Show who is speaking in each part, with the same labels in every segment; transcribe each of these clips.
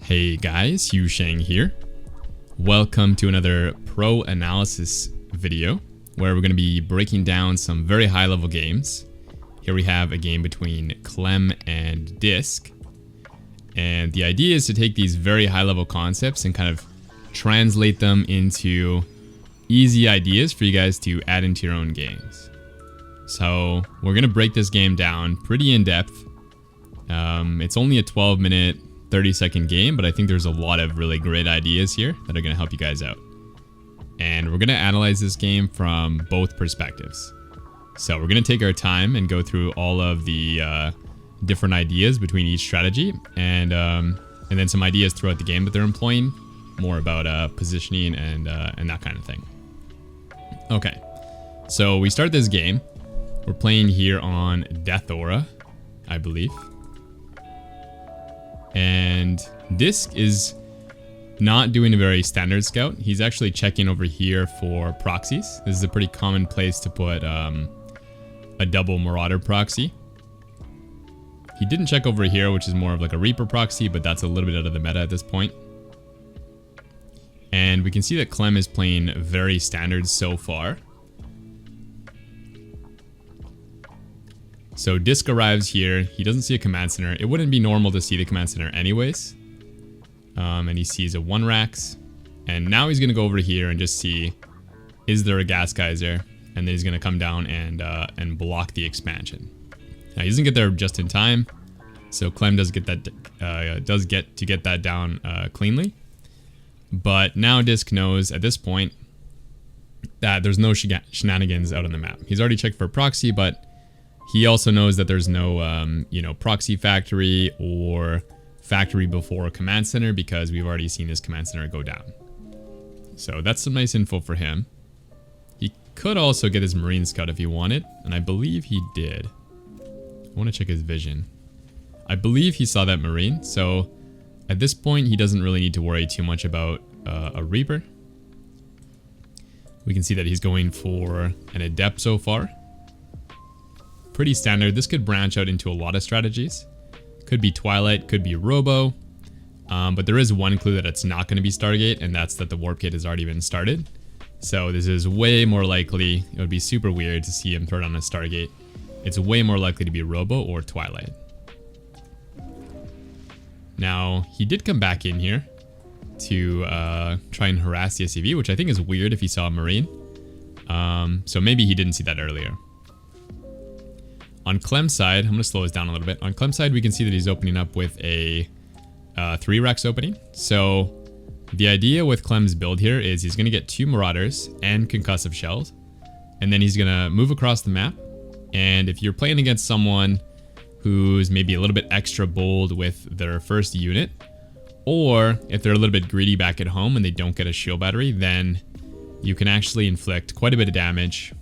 Speaker 1: Hey guys, HuShang here. Welcome to another pro analysis video where we're going to be breaking down some very high level games. Here we have a game between Clem and Disc. And the idea is to take these very high level concepts and kind of translate them into easy ideas for you guys to add into your own games. So we're going to break this game down pretty in depth. It's only a 12-minute 30-second game, but I think there's a lot of really great ideas here that are going to help you guys out. And we're going to analyze this game from both perspectives. So we're going to take our time and go through all of the different ideas between each strategy, and then some ideas throughout the game that they're employing, more about positioning and that kind of thing. Okay, so we start this game. We're playing here on Death Aura, I believe. And Disc is not doing a very standard scout. He's actually checking over here for proxies. This is a pretty common place to put a double Marauder proxy. He didn't check over here, which is more of like a Reaper proxy, but that's a little bit out of the meta at this point. And we can see that Clem is playing very standard so far. So Disc arrives here. He doesn't see a command center. It wouldn't be normal to see the command center anyways. And he sees a 1-Rax. And now he's going to go over here and just see, is there a gas geyser? And then he's going to come down and block the expansion. Now he doesn't get there just in time. So Clem does get that down cleanly. But now Disc knows at this point that there's no shenanigans out on the map. He's already checked for a proxy, but he also knows that there's no, proxy factory or factory before command center because we've already seen this command center go down. So that's some nice info for him. He could also get his Marine Scout if he wanted, and I believe he did. I want to check his vision. I believe he saw that Marine, so at this point he doesn't really need to worry too much about a Reaper. We can see that he's going for an Adept so far. Pretty standard. This could branch out into a lot of strategies. Could be Twilight, could be Robo, but there is one clue that it's not going to be Stargate, and that's that the Warp Kit has already been started. So this is way more likely. It would be super weird to see him throw down a Stargate. It's way more likely to be Robo or Twilight. Now, he did come back in here to try and harass the SCV, which I think is weird if he saw a Marine. So maybe he didn't see that earlier. On Clem's side, I'm going to slow this down a little bit. On Clem's side, we can see that he's opening up with a 3-Rax opening. So the idea with Clem's build here is he's going to get 2 Marauders and Concussive Shells. And then he's going to move across the map. And if you're playing against someone who's maybe a little bit extra bold with their first unit, or if they're a little bit greedy back at home and they don't get a shield battery, then you can actually inflict quite a bit of damage.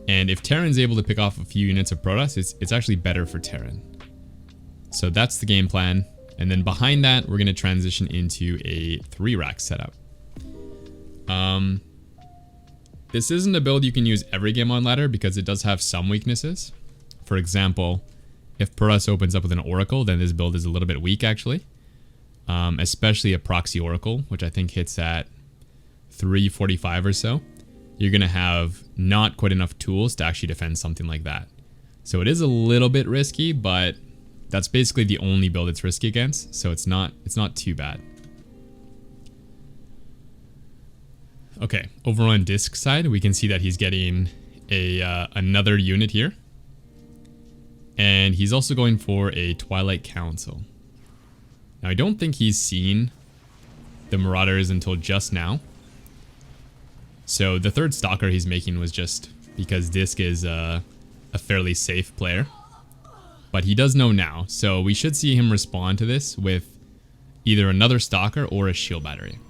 Speaker 1: And if Terran's able to pick off a few units of Protoss, it's actually better for Terran. So that's the game plan. And then behind that, we're going to transition into a 3-Rack setup. This isn't a build you can use every game on ladder because it does have some weaknesses. For example, if Protoss opens up with an Oracle, then this build is a little bit weak actually. Especially a Proxy Oracle, which I think hits at 345 or so. You're going to have not quite enough tools to actually defend something like that. So it is a little bit risky, but that's basically the only build it's risky against, so it's not too bad. Okay, over on Disc side, we can see that he's getting another unit here. And he's also going for a Twilight Council. Now, I don't think he's seen the Marauders until just now. So the 3rd Stalker he's making was just because Disc is a fairly safe player. But he does know now, so we should see him respond to this with either another Stalker or a Shield Battery.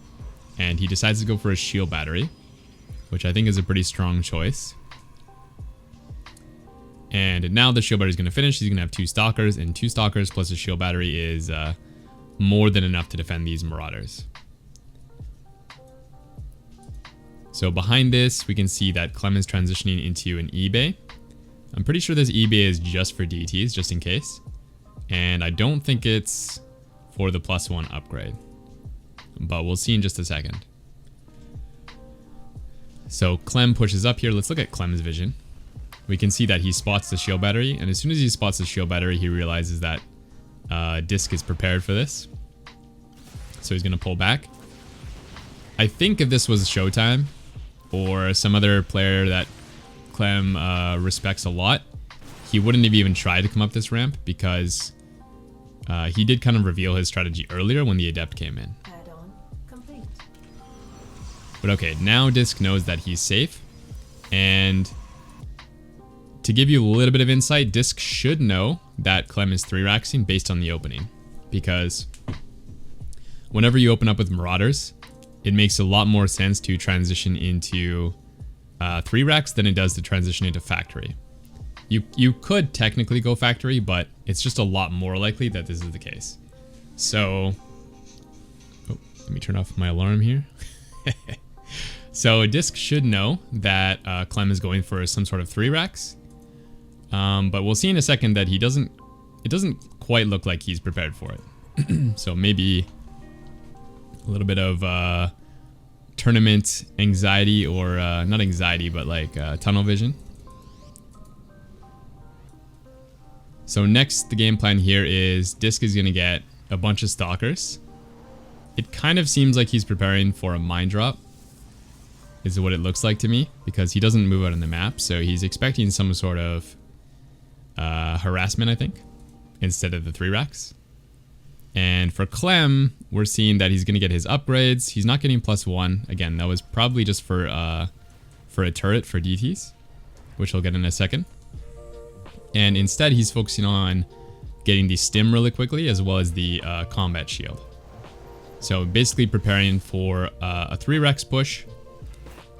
Speaker 1: And he decides to go for a Shield Battery, which I think is a pretty strong choice. And now the Shield Battery is going to finish. He's going to have 2 Stalkers, and 2 Stalkers plus a Shield Battery is more than enough to defend these Marauders. So behind this, we can see that Clem is transitioning into an eBay. I'm pretty sure this eBay is just for DTs, just in case. And I don't think it's for the +1 upgrade. But we'll see in just a second. So Clem pushes up here. Let's look at Clem's vision. We can see that he spots the shield battery, and as soon as he spots the shield battery, he realizes that Disc is prepared for this. So he's going to pull back. I think if this was Showtime or some other player that Clem respects a lot, he wouldn't have even tried to come up this ramp, because he did kind of reveal his strategy earlier when the Adept came in.
Speaker 2: Add-on complete.
Speaker 1: But okay, now Disc knows that he's safe, and to give you a little bit of insight, Disc should know that Clem is 3-raxing based on the opening, because whenever you open up with Marauders, it makes a lot more sense to transition into 3-racks than it does to transition into Factory. You could technically go Factory, but it's just a lot more likely that this is the case. So, oh, let me turn off my alarm here. So Disc should know that Clem is going for some sort of 3-racks. But we'll see in a second that it doesn't quite look like he's prepared for it. So maybe a little bit of tournament anxiety, or not anxiety, but like tunnel vision. So next, the game plan here is Disc is going to get a bunch of Stalkers. It kind of seems like he's preparing for a mine drop, is what it looks like to me, because he doesn't move out on the map. So he's expecting some sort of harassment, I think, instead of the 3-racks. And for Clem, we're seeing that he's going to get his upgrades. He's not getting +1. Again, that was probably just for a turret for DTs, which we'll get in a second. And instead, he's focusing on getting the stim really quickly, as well as the combat shield. So basically preparing for a 3-racks push.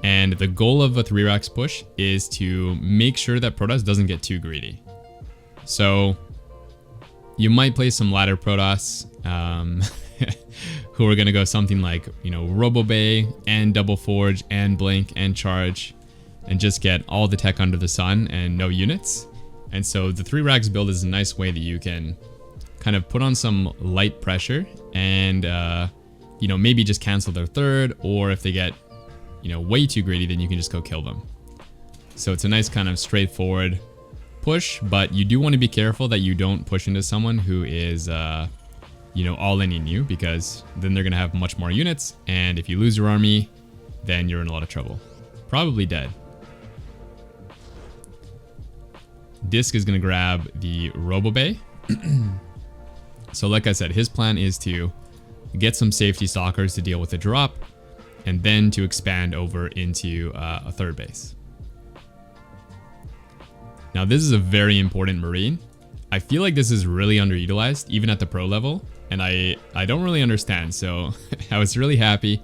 Speaker 1: And the goal of a 3-racks push is to make sure that Protoss doesn't get too greedy. So you might play some ladder Protoss who are going to go something like, Robobay and Double Forge and Blink and Charge, and just get all the tech under the sun and no units. And so the 3-racks build is a nice way that you can kind of put on some light pressure and, maybe just cancel their third, or if they get, way too greedy, then you can just go kill them. So it's a nice kind of straightforward push, but you do want to be careful that you don't push into someone who is, all-inning you, because then they're going to have much more units, and if you lose your army, then you're in a lot of trouble. Probably dead. Disc is going to grab the Robobay. So like I said, his plan is to get some safety stalkers to deal with the drop, and then to expand over into a 3rd base. Now this is a very important Marine. I feel like this is really underutilized, even at the pro level, and I don't really understand. So I was really happy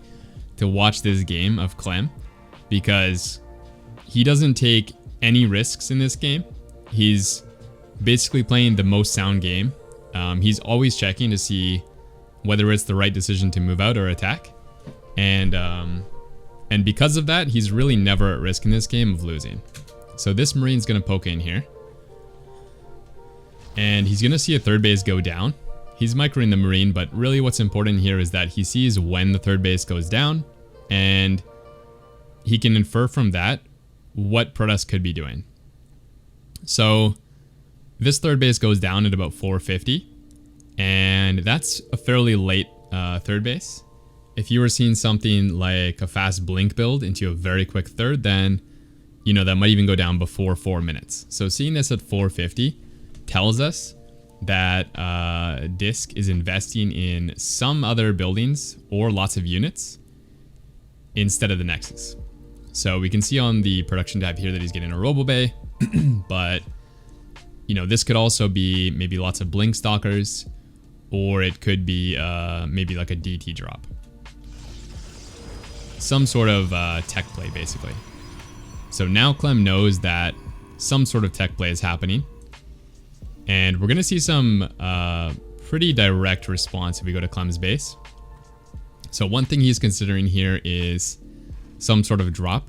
Speaker 1: to watch this game of Clem, because he doesn't take any risks in this game. He's basically playing the most sound game. He's always checking to see whether it's the right decision to move out or attack. And because of that, he's really never at risk in this game of losing. So this Marine's going to poke in here. And he's going to see a 3rd base go down. He's microing the Marine, but really what's important here is that he sees when the 3rd base goes down, and he can infer from that what Protoss could be doing. So this 3rd base goes down at about 450, and that's a fairly late 3rd base. If you were seeing something like a fast blink build into a very quick 3rd, then that might even go down before 4 minutes. So seeing this at 450 tells us that Disc is investing in some other buildings or lots of units instead of the Nexus. So we can see on the production tab here that he's getting a Robobay. But this could also be maybe lots of Blink Stalkers, or it could be maybe like a DT drop. Some sort of tech play, basically. So now Clem knows that some sort of tech play is happening, and we're going to see some pretty direct response if we go to Clem's base. So one thing he's considering here is some sort of drop.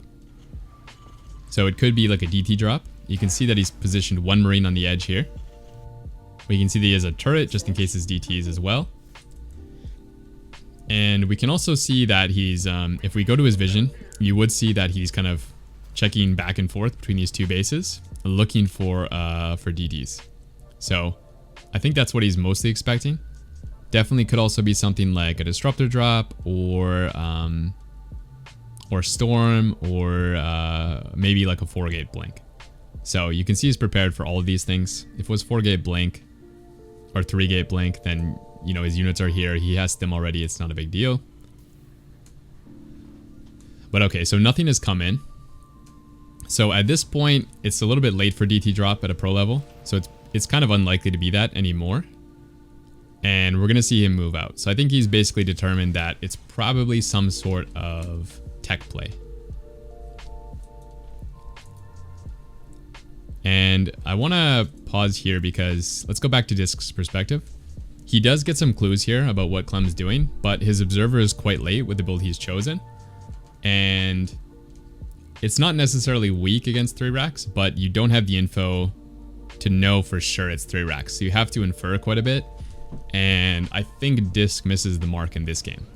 Speaker 1: So it could be like a DT drop. You can see that he's positioned 1 Marine on the edge here. We can see that he has a turret just in case his DTs as well. And we can also see that he's, if we go to his vision, you would see that he's kind of checking back and forth between these two bases, looking for DDs. So I think that's what he's mostly expecting. Definitely could also be something like a disruptor drop or storm or maybe like a 4-gate blink. So you can see he's prepared for all of these things. If it was 4-gate blink or 3-gate blink, then you know his units are here. He has them already. It's not a big deal. But okay, so nothing has come in. So at this point, it's a little bit late for DT drop at a pro level. So it's kind of unlikely to be that anymore. And we're going to see him move out. So I think he's basically determined that it's probably some sort of tech play. And I want to pause here because let's go back to Disc's perspective. He does get some clues here about what Clem's doing, but his observer is quite late with the build he's chosen. And it's not necessarily weak against 3 racks, but you don't have the info to know for sure it's 3 racks. So you have to infer quite a bit. And I think Disc misses the mark in this game.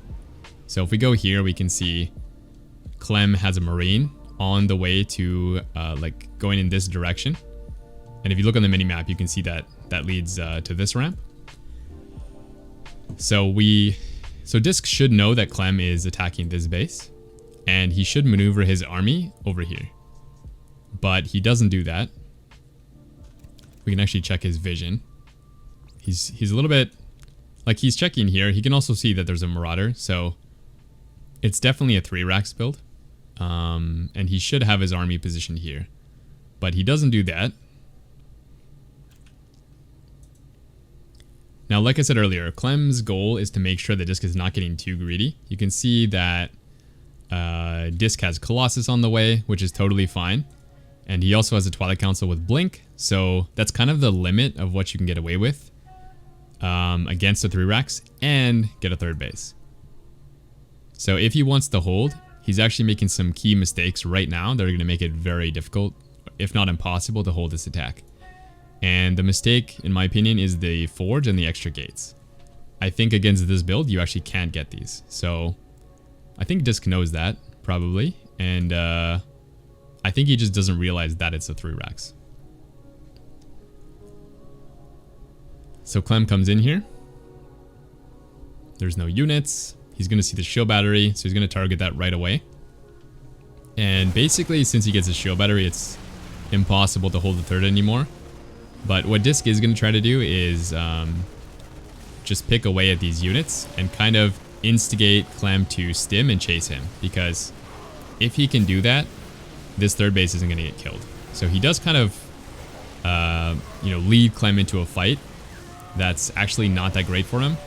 Speaker 1: So if we go here, we can see Clem has a Marine on the way to like going in this direction. And if you look on the minimap, you can see that that leads to this ramp. So Disc should know that Clem is attacking this base, and he should maneuver his army over here. But he doesn't do that. We can actually check his vision. He's a little bit like he's checking here. He can also see that there's a Marauder, so it's definitely a 3 racks build. And he should have his army positioned here, but he doesn't do that. Now, like I said earlier, Clem's goal is to make sure that Disc is not getting too greedy. You can see that Disc has Colossus on the way, which is totally fine. And he also has a Twilight Council with Blink, so that's kind of the limit of what you can get away with against the 3 racks and get a 3rd base. So if he wants to hold, he's actually making some key mistakes right now that are going to make it very difficult, if not impossible, to hold this attack. And the mistake, in my opinion, is the Forge and the extra gates. I think against this build, you actually can't get these. So I think Disc knows that, probably. And I think he just doesn't realize that it's a 3 racks. So Clem comes in here. There's no units. He's going to see the shield battery, so he's going to target that right away. And basically, since he gets a shield battery, it's impossible to hold the 3rd anymore. But what Disc is going to try to do is just pick away at these units and kind of instigate Clem to stim and chase him. Because if he can do that, this 3rd base isn't going to get killed. So he does kind of, lead Clem into a fight that's actually not that great for him.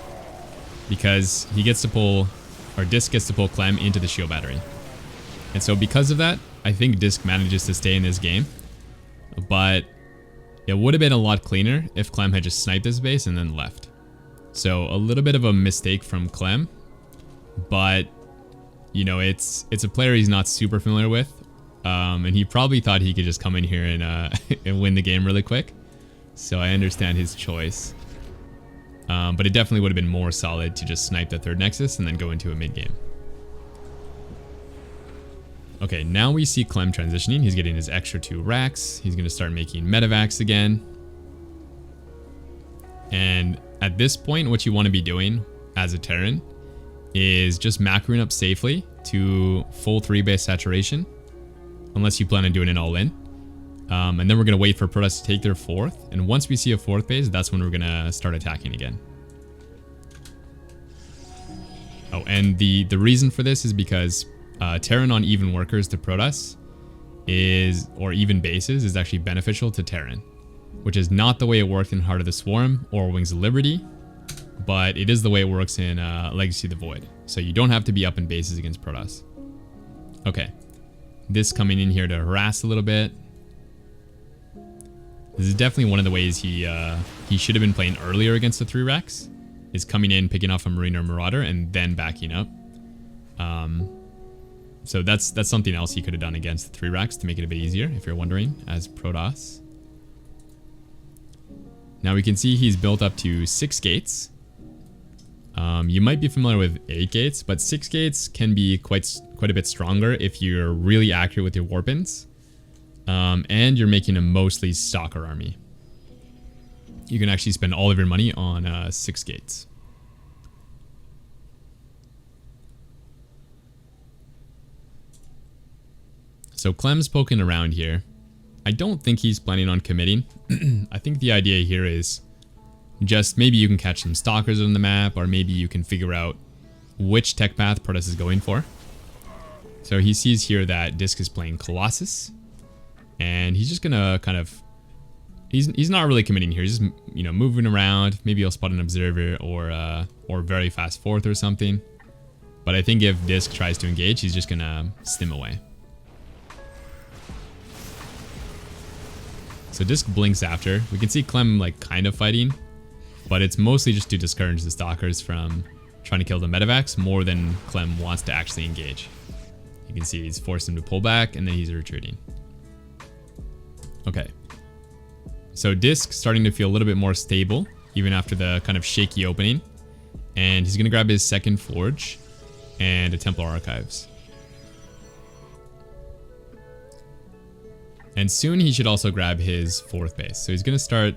Speaker 1: Because he gets to pull, or Disc gets to pull Clem into the shield battery. And so because of that, I think Disc manages to stay in this game. But it would have been a lot cleaner if Clem had just sniped this base and then left. So a little bit of a mistake from Clem. But, you know, it's a player he's not super familiar with. And he probably thought he could just come in here and, and win the game really quick. So I understand his choice. But it definitely would have been more solid to just snipe the 3rd Nexus and then go into a mid-game. Okay, now we see Clem transitioning. He's getting his extra 2 racks. He's going to start making medevacs again. And at this point, what you want to be doing as a Terran is just macroing up safely to full 3-base saturation, unless you plan on doing it all in. And then we're going to wait for Protoss to take their 4th. And once we see a 4th base, that's when we're going to start attacking again. Oh, and the reason for this is because Terran on even workers to Protoss or even bases is actually beneficial to Terran, which is not the way it worked in Heart of the Swarm or Wings of Liberty, but it is the way it works in Legacy of the Void. So you don't have to be up in bases against Protoss. Okay, this coming in here to harass a little bit. This is definitely one of the ways he should have been playing earlier against the 3 racks, is coming in, picking off a Marine or Marauder, and then backing up. So that's something else he could have done against the 3 racks to make it a bit easier, if you're wondering, as Protoss. Now we can see he's built up to 6 gates. You might be familiar with 8 gates, but 6 gates can be quite a bit stronger if you're really accurate with your warpins. And you're making a mostly stalker army. You can actually spend all of your money on 6 gates. So Clem's poking around here. I don't think he's planning on committing. I think the idea here is just maybe you can catch some stalkers on the map, or maybe you can figure out which tech path Protoss is going for. So he sees here that Disc is playing Colossus, and he's just gonna kind of, he's not really committing here. He's just, you know, moving around. Maybe he'll spot an observer or very fast fourth or something. But I think if Disc tries to engage, he's just gonna stim away. So Disc blinks after. We can see Clem like kind of fighting, but it's mostly just to discourage the stalkers from trying to kill the medevacs more than Clem wants to actually engage. You can see he's forced him to pull back, and then he's retreating. Okay. So Disc starting to feel a little bit more stable, even after the kind of shaky opening. And he's going to grab his second Forge and a Templar Archives. And soon he should also grab his 4th base. So he's going to start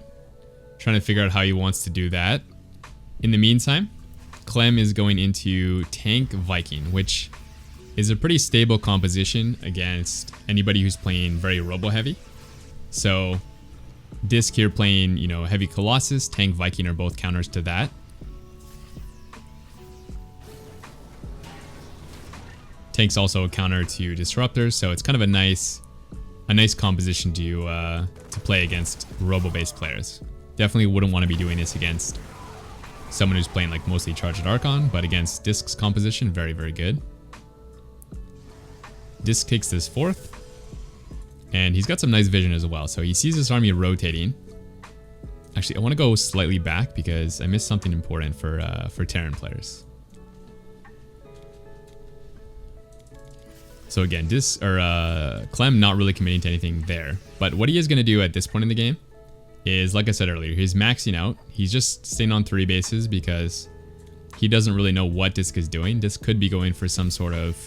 Speaker 1: trying to figure out how he wants to do that. In the meantime, Clem is going into Tank Viking, which is a pretty stable composition against anybody who's playing very robo-heavy. So Disc here playing, you know, Heavy Colossus, Tank Viking are both counters to that. Tank's also a counter to Disruptors, so it's kind of a nice composition to play against robo-based players. Definitely wouldn't want to be doing this against someone who's playing like mostly Charged Archon, but against Disc's composition, very, very good. Disc takes this 4th, and he's got some nice vision as well. So he sees his army rotating. Actually, I want to go slightly back because I missed something important for Terran players. So again, Clem not really committing to anything there. But what he is going to do at this point in the game is, like I said earlier, he's maxing out. He's just staying on 3 bases because he doesn't really know what Disc is doing. Disc could be going for some sort of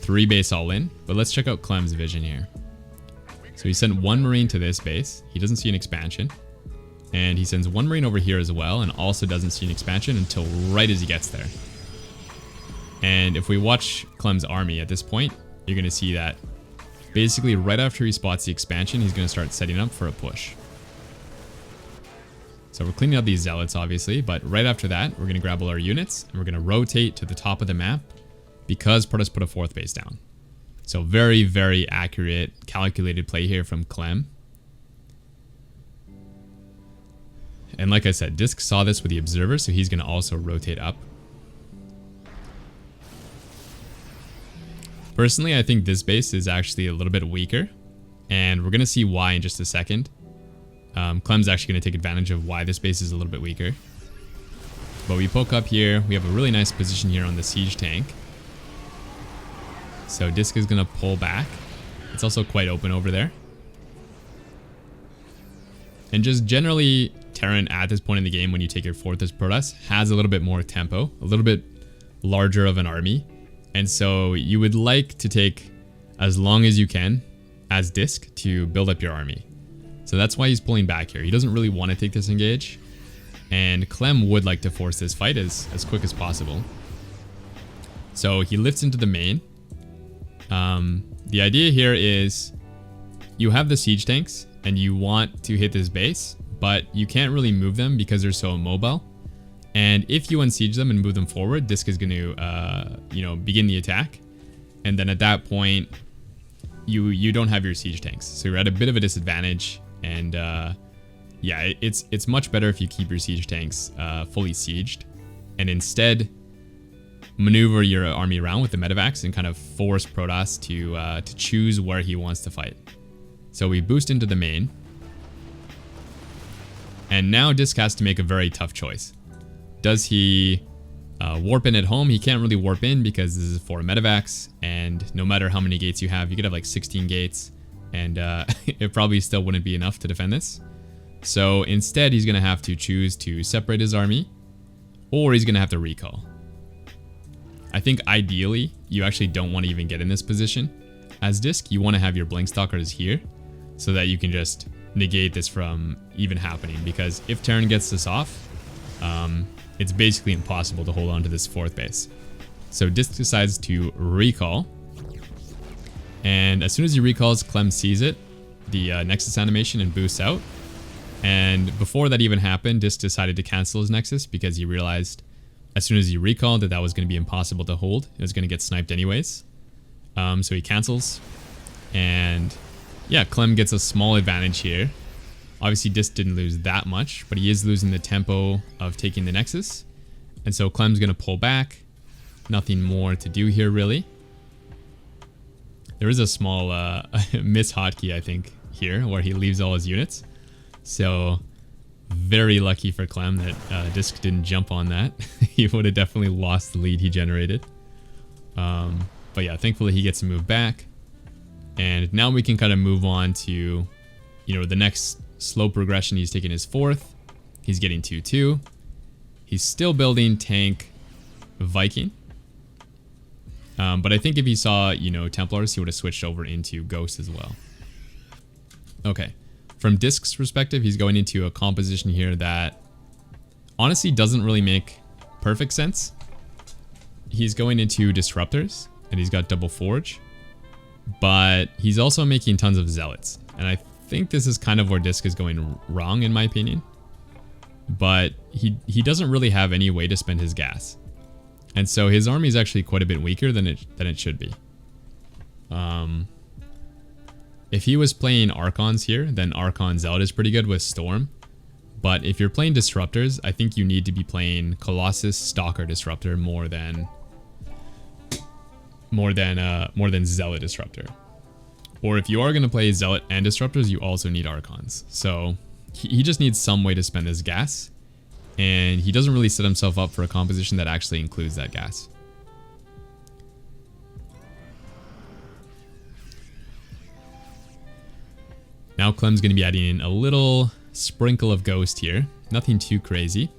Speaker 1: 3 base all in. But let's check out Clem's vision here. So he sent 1 Marine to this base. He doesn't see an expansion. And he sends 1 Marine over here as well, and also doesn't see an expansion until right as he gets there. And if we watch Clem's army at this point, you're going to see that basically right after he spots the expansion, he's going to start setting up for a push. So we're cleaning up these zealots, obviously, but right after that, we're going to grab all our units, and we're going to rotate to the top of the map because Protoss put a 4th base down. So very, very accurate, calculated play here from Clem. And like I said, Disc saw this with the Observer, so he's going to also rotate up. Personally, I think this base is actually a little bit weaker, and we're going to see why in just a second. Clem's actually going to take advantage of why this base is a little bit weaker. But we poke up here. We have a really nice position here on the siege tank. So Disc is going to pull back. It's also quite open over there. And just generally, Terran at this point in the game, when you take your 4th as Protoss, has a little bit more tempo, a little bit larger of an army. And so you would like to take as long as you can as Disc to build up your army. So that's why he's pulling back here. He doesn't really want to take this engage. And Clem would like to force this fight as quick as possible. So he lifts into the main. The idea here is you have the siege tanks and you want to hit this base, but you can't really move them because they're so immobile. And if you unsiege them and move them forward, Disc is going to, begin the attack. And then at that point, you don't have your siege tanks. So you're at a bit of a disadvantage. And yeah, it's much better if you keep your siege tanks fully sieged. And instead, maneuver your army around with the medevacs and kind of force Protoss to choose where he wants to fight. So we boost into the main. And now Disc has to make a very tough choice. Does he warp in at home? He can't really warp in because this is 4 medevacs, and no matter how many gates you could have like 16 gates, and it probably still wouldn't be enough to defend this. So instead, he's going to have to choose to separate his army, or he's going to have to recall. I think ideally, you actually don't want to even get in this position as Disc. You want to have your Blink Stalkers here so that you can just negate this from even happening, because if Terran gets this off, it's basically impossible to hold on to this 4th base. So Disc decides to recall, and as soon as he recalls, Clem sees it, the Nexus animation, and boosts out. And before that even happened, Disc decided to cancel his Nexus because he realized as soon as he recalled that was going to be impossible to hold. It was going to get sniped anyways. So he cancels. And yeah, Clem gets a small advantage here. Obviously, Disc didn't lose that much, but he is losing the tempo of taking the Nexus. And so Clem's going to pull back. Nothing more to do here, really. There is a small miss hotkey, I think, here, where he leaves all his units. So very lucky for Clem that Disc didn't jump on that. He would have definitely lost the lead he generated. But yeah, thankfully he gets to move back. And now we can kind of move on to, you know, the next slow progression. He's taking his 4th. He's getting 2-2. He's still building tank Viking. But I think if he saw, you know, Templars, he would have switched over into Ghost as well. Okay. From Disc's perspective, he's going into a composition here that honestly doesn't really make perfect sense. He's going into Disruptors, and he's got double Forge, but he's also making tons of Zealots. And I think this is kind of where Disc is going wrong, in my opinion. But he doesn't really have any way to spend his gas. And so his army is actually quite a bit weaker than it should be. If he was playing Archons here, then Archon Zealot is pretty good with Storm. But if you're playing Disruptors, I think you need to be playing Colossus Stalker Disruptor more than Zealot Disruptor. Or if you are going to play Zealot and Disruptors, you also need Archons. So he just needs some way to spend his gas. And he doesn't really set himself up for a composition that actually includes that gas. Now Clem's going to be adding in a little sprinkle of Ghost here. Nothing too crazy.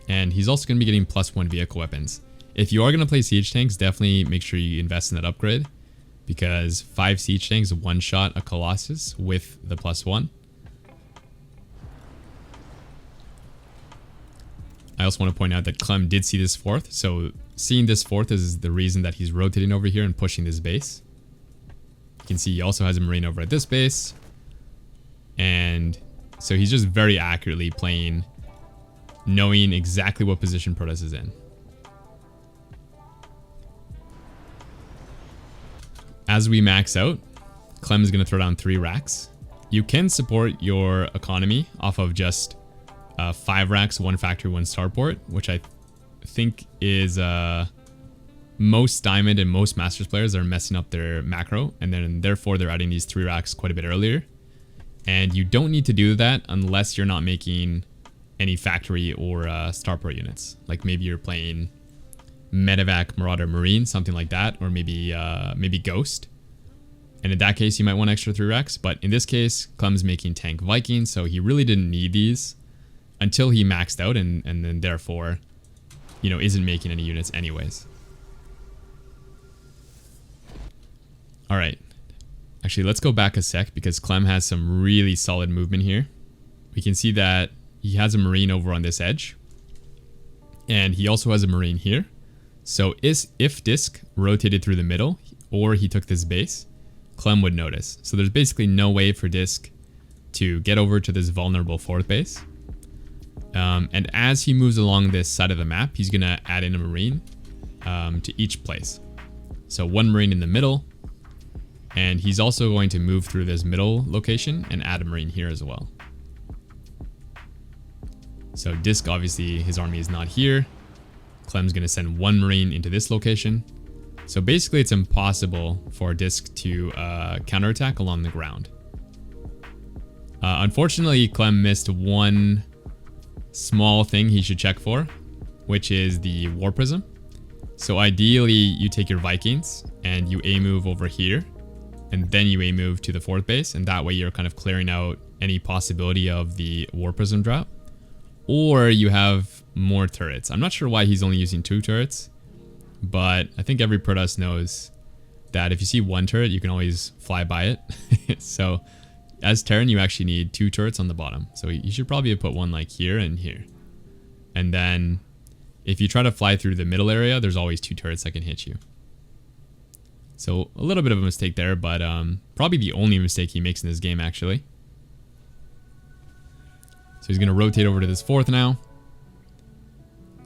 Speaker 1: And he's also going to be getting +1 vehicle weapons. If you are going to play siege tanks, definitely make sure you invest in that upgrade. Because 5 siege tanks one-shot a Colossus with the +1. I also want to point out that Clem did see this 4th. So seeing this 4th is the reason that he's rotating over here and pushing this base. You can see he also has a Marine over at this base. And so he's just very accurately playing, knowing exactly what position Protoss is in. As we max out, Clem is going to throw down 3 racks. You can support your economy off of just 5 racks, 1 factory, 1 starport, which I think is most Diamond and most Masters players are messing up their macro, and then therefore they're adding these 3 racks quite a bit earlier. And you don't need to do that unless you're not making any factory or starport units. Like maybe you're playing Medevac, Marauder, Marine, something like that, or maybe Ghost. And in that case, you might want extra 3 racks. But in this case, Clem's making tank Viking, so he really didn't need these until he maxed out, and then therefore, you know, isn't making any units anyways. All right. Actually, let's go back a sec because Clem has some really solid movement here. We can see that he has a Marine over on this edge. And he also has a Marine here. So if Disc rotated through the middle or he took this base, Clem would notice. So there's basically no way for Disc to get over to this vulnerable 4th base. And as he moves along this side of the map, he's going to add in a Marine to each place. So 1 Marine in the middle. And he's also going to move through this middle location and add a Marine here as well. So Disc, obviously, his army is not here. Clem's going to send 1 Marine into this location. So basically, it's impossible for Disc to counterattack along the ground. Unfortunately, Clem missed one small thing he should check for, which is the War Prism. So ideally, you take your Vikings and you A-move over here. And then you A-move to the 4th base, and that way you're kind of clearing out any possibility of the War Prism drop. Or you have more turrets. I'm not sure why he's only using 2 turrets, but I think every Protoss knows that if you see 1 turret, you can always fly by it. So as Terran, you actually need 2 turrets on the bottom. So you should probably put one like here and here. And then if you try to fly through the middle area, there's always 2 turrets that can hit you. So a little bit of a mistake there, but probably the only mistake he makes in this game, actually. So he's going to rotate over to this 4th now.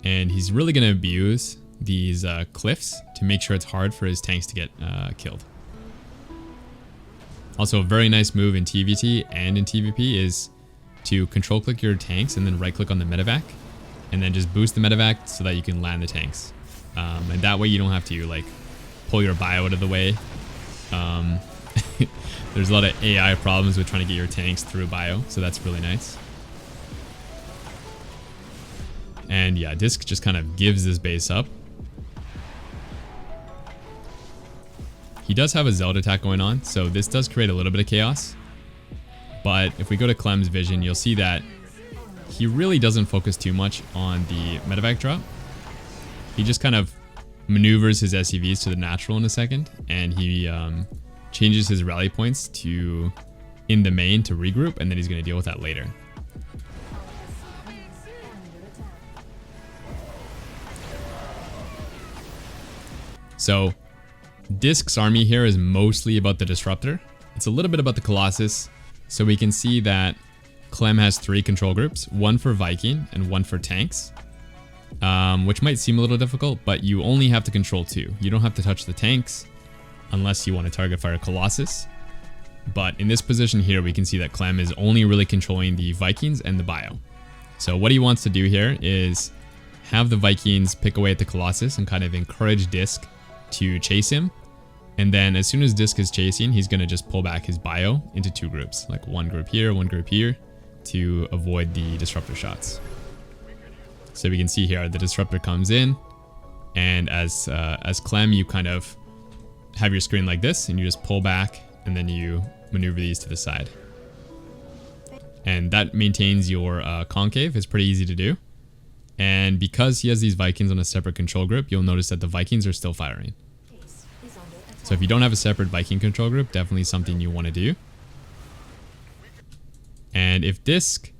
Speaker 1: And he's really going to abuse these cliffs to make sure it's hard for his tanks to get killed. Also, a very nice move in TVT and in TVP is to control click your tanks and then right click on the medevac. And then just boost the medevac so that you can land the tanks. And that way you don't have to like pull your bio out of the way. There's a lot of AI problems with trying to get your tanks through bio, so that's really nice. And yeah, Disc just kind of gives this base up. He does have a Zelda attack going on, so this does create a little bit of chaos. But if we go to Clem's vision, you'll see that he really doesn't focus too much on the medevac drop. He just kind of maneuvers his SCVs to the natural in a second, and he changes his rally points to in the main to regroup, and then he's going to deal with that later. So Disc's army here is mostly about the Disruptor. It's a little bit about the Colossus. So we can see that Clem has 3 control groups, 1 for Viking and 1 for tanks, which might seem a little difficult, but you only have to control 2. You don't have to touch the tanks unless you want to target fire Colossus. But in this position here, we can see that Clem is only really controlling the Vikings and the bio. So what he wants to do here is have the Vikings pick away at the Colossus and kind of encourage Disc to chase him. And then as soon as Disc is chasing, he's going to just pull back his bio into 2 groups, like 1 group here, 1 group here, to avoid the Disruptor shots. So we can see here the Disruptor comes in, and as Clem, you kind of have your screen like this, and you just pull back, and then you maneuver these to the side. And that maintains your concave. It's pretty easy to do. And because he has these Vikings on a separate control group, you'll notice that the Vikings are still firing. So if you don't have a separate Viking control group, definitely something you want to do. And if Disc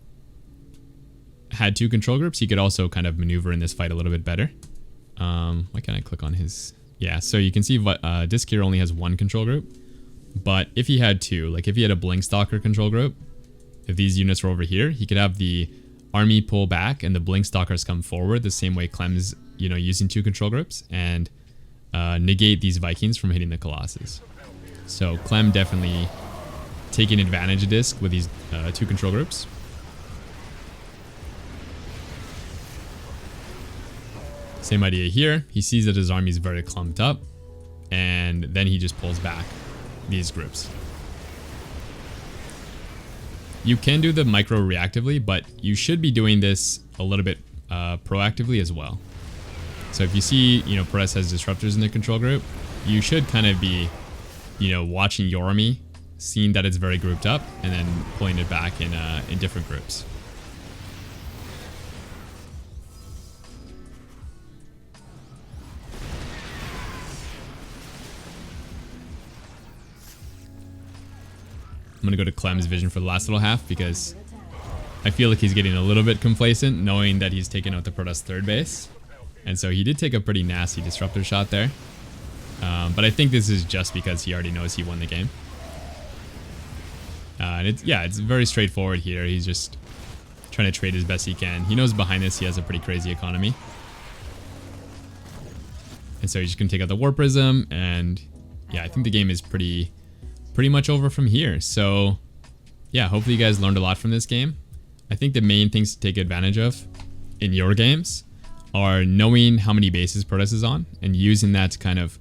Speaker 1: had 2 control groups, he could also kind of maneuver in this fight a little bit better. Why can't I click on his... Yeah, so you can see Disc here only has 1 control group. But if he had 2, like if he had a Blink Stalker control group, if these units were over here, he could have the army pull back and the Blink Stalkers come forward the same way Clem's, using 2 control groups, and negate these Vikings from hitting the Colossus. So Clem definitely taking advantage of Disc with these 2 control groups. Same idea here. He sees that his army is very clumped up, and then he just pulls back these groups. You can do the micro reactively, but you should be doing this a little bit proactively as well. So if you see, Press has Disruptors in the control group, you should kind of be, watching your army, seeing that it's very grouped up, and then pulling it back in different groups. I'm going to go to Clem's vision for the last little half because I feel like he's getting a little bit complacent knowing that he's taken out the Protoss 3rd base. And so he did take a pretty nasty Disruptor shot there. But I think this is just because he already knows he won the game. And it's very straightforward here. He's just trying to trade as best he can. He knows behind this he has a pretty crazy economy. And so he's just going to take out the War Prism, and yeah, I think the game is pretty much over from here. So yeah, hopefully you guys learned a lot from this game. I think the main things to take advantage of in your games are knowing how many bases Protoss is on and using that to kind of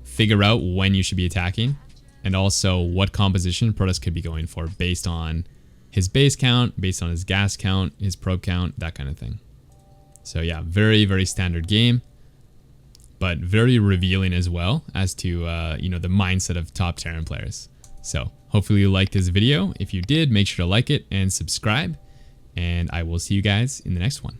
Speaker 1: figure out when you should be attacking, and also what composition Protoss could be going for based on his base count, based on his gas count, his probe count, that kind of thing. So yeah, very, very standard game, but very revealing as well as to, the mindset of top Terran players. So hopefully you liked this video. If you did, make sure to like it and subscribe, and I will see you guys in the next one.